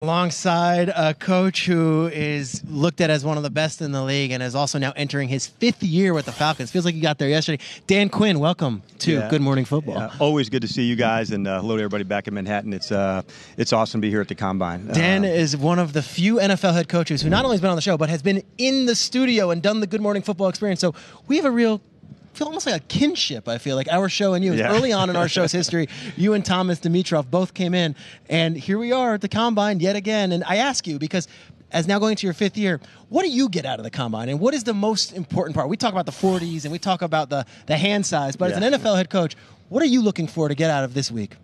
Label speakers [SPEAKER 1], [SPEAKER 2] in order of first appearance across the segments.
[SPEAKER 1] Alongside a coach who is looked at as one of the best in the league and is also now entering his 5th year with the Falcons. Feels like you got there yesterday. Dan Quinn, welcome to Good Morning Football.
[SPEAKER 2] Yeah, always good to see you guys, and hello to everybody back in Manhattan. It's awesome to be here at the Combine.
[SPEAKER 1] Dan is one of the few NFL head coaches who not only has been on the show, but has been in the studio and done the Good Morning Football experience. So we have feel almost like a kinship, I feel like, our show and you.
[SPEAKER 2] Yeah.
[SPEAKER 1] Early on in our show's history, you and Thomas Dimitrov both came in, and here we are at the Combine yet again. And I ask you, because as now going to your 5th year, what do you get out of the Combine, and what is the most important part? We talk about the 40s, and we talk about the hand size, but as an NFL head coach, what are you looking for to get out of this week?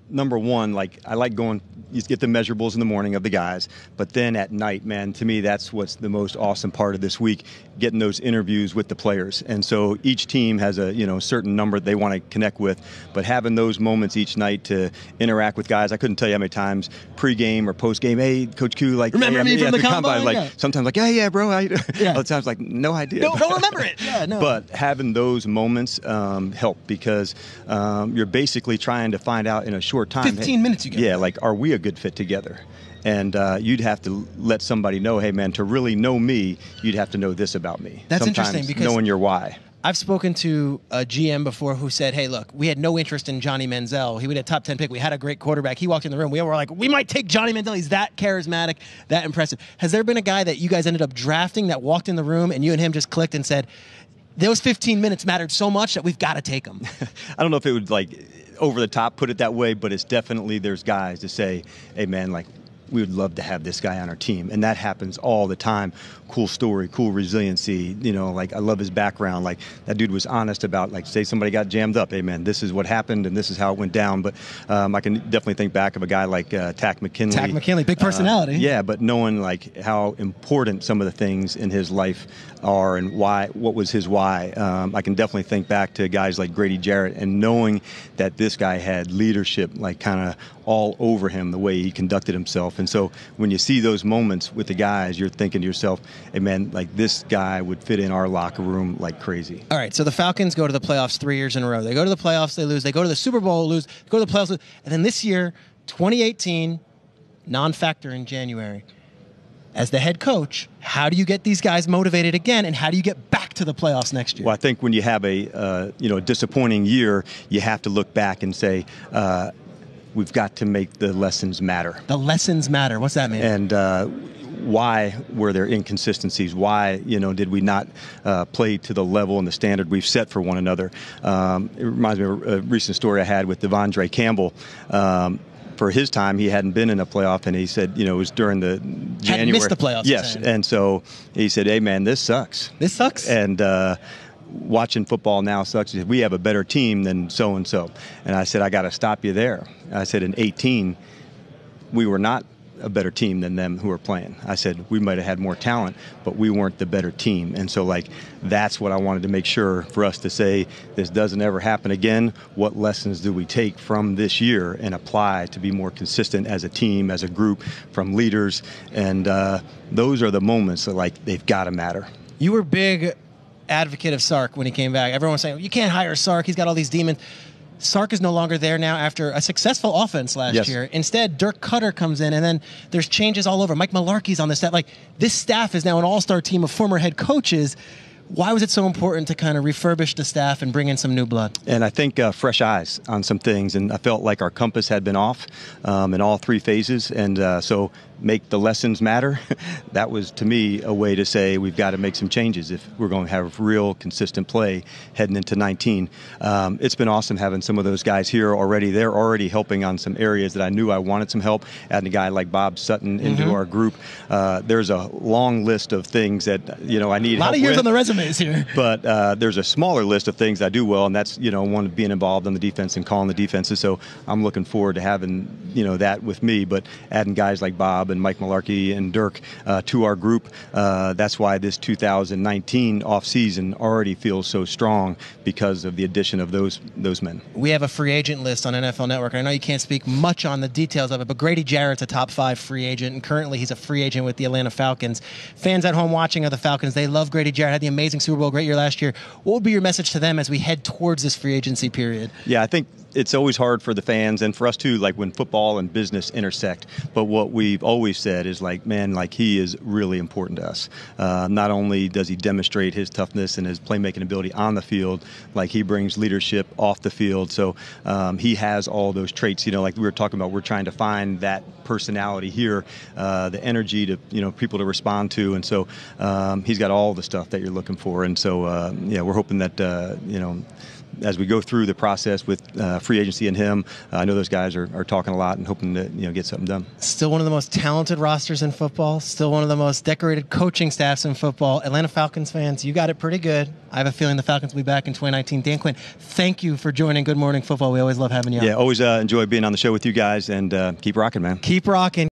[SPEAKER 2] Number one, I like going, you get the measurables in the morning of the guys, but then at night, man, to me, that's what's the most awesome part of this week, getting those interviews with the players. And so each team has a certain number they want to connect with, but having those moments each night to interact with guys, I couldn't tell you how many times pregame or postgame, hey, Coach Q,
[SPEAKER 1] remember me from the Combine?
[SPEAKER 2] Sometimes yeah, bro. Other times no idea.
[SPEAKER 1] Don't remember it. Yeah, no.
[SPEAKER 2] But having those moments help, because you're basically trying to find out in a short time.
[SPEAKER 1] 15 minutes you get.
[SPEAKER 2] Yeah, are we a good fit together? And you'd have to let somebody know, hey, man, to really know me, you'd have to know this about me.
[SPEAKER 1] That's
[SPEAKER 2] sometimes
[SPEAKER 1] interesting, because
[SPEAKER 2] knowing your why.
[SPEAKER 1] I've spoken to a GM before who said, hey, look, we had no interest in Johnny Manziel. He would have a top 10 pick. We had a great quarterback. He walked in the room. We were like, we might take Johnny Manziel. He's that charismatic, that impressive. Has there been a guy that you guys ended up drafting that walked in the room and you and him just clicked and said, those 15 minutes mattered so much that we've got to take him?
[SPEAKER 2] I don't know if it would, over the top put it that way, but it's definitely, there's guys to say, hey, man, we would love to have this guy on our team. And that happens all the time. Cool story, cool resiliency. I love his background. That dude was honest about, say somebody got jammed up. Hey, man, this is what happened and this is how it went down. But I can definitely think back of a guy like Tack McKinley.
[SPEAKER 1] Tack McKinley, big personality.
[SPEAKER 2] Yeah, but knowing how important some of the things in his life are and what was his why. I can definitely think back to guys like Grady Jarrett and knowing that this guy had leadership kind of all over him, the way he conducted himself. And so when you see those moments with the guys, you're thinking to yourself, hey, man, this guy would fit in our locker room like crazy.
[SPEAKER 1] All right, so the Falcons go to the playoffs 3 years in a row. They go to the playoffs, they lose. They go to the Super Bowl, lose. They go to the playoffs, lose. And then this year, 2018, non-factor in January. As the head coach, how do you get these guys motivated again, and how do you get back to the playoffs next year?
[SPEAKER 2] Well, I think when you have a disappointing year, you have to look back and say, we've got to make the lessons matter.
[SPEAKER 1] The lessons matter. What's that mean?
[SPEAKER 2] And why were there inconsistencies? Why, did we not play to the level and the standard we've set for one another? It reminds me of a recent story I had with Devondre Campbell. For his time, he hadn't been in a playoff, and he said, it was during the January.
[SPEAKER 1] Hadn't missed the playoffs.
[SPEAKER 2] Yes, and so he said, hey, man, this sucks.
[SPEAKER 1] This sucks?
[SPEAKER 2] And watching football now sucks. He said, we have a better team than so-and-so. And I said, I got to stop you there. I said, in 18, we were not a better team than them who were playing. I said, we might have had more talent, but we weren't the better team. And so, that's what I wanted to make sure for us to say, this doesn't ever happen again. What lessons do we take from this year and apply to be more consistent as a team, as a group, from leaders? And those are the moments that, they've got to matter.
[SPEAKER 1] You were big advocate of Sark when he came back. Everyone was saying, you can't hire Sark. He's got all these demons. Sark is no longer there now after a successful offense last year. Instead, Dirk Cutter comes in, and then there's changes all over. Mike Mularkey's on the staff. This staff is now an all-star team of former head coaches. Why was it so important to kind of refurbish the staff and bring in some new blood?
[SPEAKER 2] And I think fresh eyes on some things, and I felt like our compass had been off in all 3 phases, and so make the lessons matter. That was, to me, a way to say we've got to make some changes if we're going to have real consistent play heading into 19. It's been awesome having some of those guys here already. They're already helping on some areas that I knew I wanted some help. Adding a guy like Bob Sutton into our group. There's a long list of things that I need help with.
[SPEAKER 1] A lot of years on the resumes here.
[SPEAKER 2] But there's a smaller list of things I do well, and that's one of being involved on the defense and calling the defenses. So I'm looking forward to having that with me. But adding guys like Bob and Mike Mularkey and Dirk to our group. That's why this 2019 offseason already feels so strong, because of the addition of those men.
[SPEAKER 1] We have a free agent list on NFL Network. I know you can't speak much on the details of it, but Grady Jarrett's a top 5 free agent, and currently he's a free agent with the Atlanta Falcons. Fans at home watching of the Falcons, they love Grady Jarrett, had the amazing Super Bowl, great year last year. What would be your message to them as we head towards this free agency period?
[SPEAKER 2] Yeah, I think it's always hard for the fans and for us too, like when football and business intersect. But what we've always said is like, man, like he is really important to us. Not only does he demonstrate his toughness and his playmaking ability on the field, like he brings leadership off the field. So he has all those traits, like we were talking about, we're trying to find that personality here, the energy to, people to respond to. And so he's got all the stuff that you're looking for. And so, we're hoping that, as we go through the process with free agency and him, I know those guys are talking a lot and hoping to get something done.
[SPEAKER 1] Still one of the most talented rosters in football. Still one of the most decorated coaching staffs in football. Atlanta Falcons fans, you got it pretty good. I have a feeling the Falcons will be back in 2019. Dan Quinn, thank you for joining Good Morning Football. We always love having you on.
[SPEAKER 2] Yeah, always enjoy being on the show with you guys, and keep rocking, man.
[SPEAKER 1] Keep rocking.